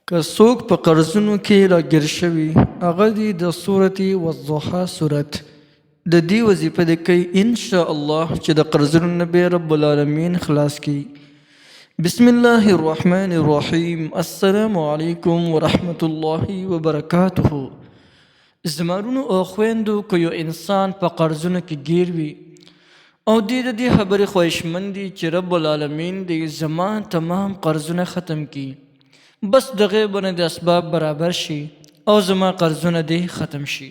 که څوک په قرضونو کې راګیر شوي هغه دی د سورة والضحی سورت د دې وظیفه د کوي انشاءالله چې د قرضونو نه به رب العالمین خلاص کی. بسم الله الرحمن الرحیم. السلام علیکم ورحمت الله وبرکاته. زمارونو او خویندو که یو انسان په قرضونو کې گیر وي او دې خبرې خواهشمند دي چې رب العالمین دې زما تمام قرضونه ختم کی، بس دغه باندې د اسباب برابر شي او زما قرضونه دې ختم شي.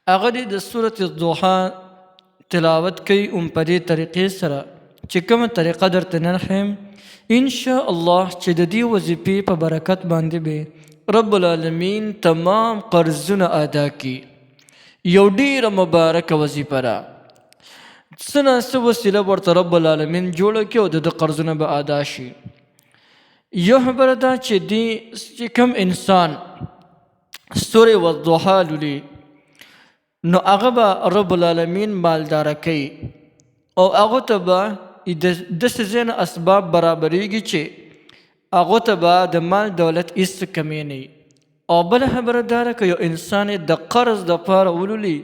هغه دې د سورة الضحی تلاوت کوي په دې طریقې سره چې کومه طریقه درته نن ښیم انشاءالله چې د دې وظیفې په برکت باندې به رب العالمین تمام قرضونه ادا کی. یو ډیره مبارکه وظیفه ده. څه نه څه وسیله ورته رب العالمین جوړه کړي او د قرضونه به ادا شي. یو خبره ده چې کوم انسان سورة والضحی لولي نو هغه به رب العالمین مالداره کوي او هغه ته به داسې ځای نه اسباب برابریږي چې هغه ته به د مال دولت هېڅ کمی نه وي. او بله خبره دا ده که یو انسان د قرض دپاره ولولي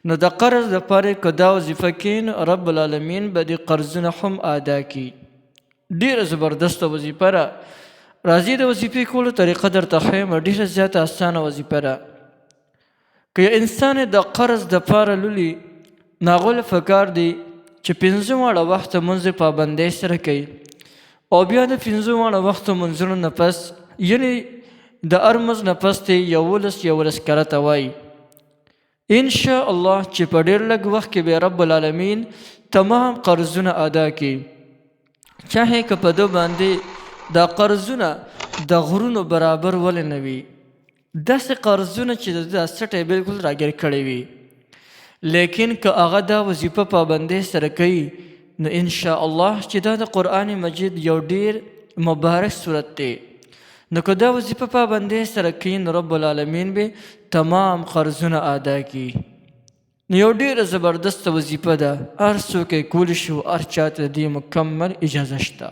نو د قرض دپاره که دا وظیفه کوي نو رب العالمین به د قرضونه هم ادا کړي. ډیره زبردسته وظیفه ده. راځئ د وظیفې کولو طریقه درته ښیم. ډیره زیاته اسانه وظیفه ده. که یو انسان د قرض دپاره لولي نو هغه له پکار دی چې 5 واړه وخته لمونځ پابندۍ سره کوي او بیا د 5 واړه وخته لمونځونو نه پس یعنې د هر لمونځ نه پس ته 11 کرته وایي انشاءالله چې په ډېر لږ وخت کې به رب العالمین تمام قرضونه ادا کړي. چاهے که په ده باندې دا قرضونه د غرونو برابر ولې نه وي، داسې قرضونه چې د ده سټی بلکل راګیر کړی وي، لیکن که هغه دا وظیفه پابندۍ سره کوي نو انشاءالله چې دا د قرآن مجید یو ډیر مبارک صورت دی. نو که دا وظیفه پابندۍ سره کوي نو رب العالمین به تمام قرضونه ادا کی. نو یو ډیره زبردسته وظیفه ده. هر څوک یې کولی شي او هر چاته د دې مکمل اجازه شته.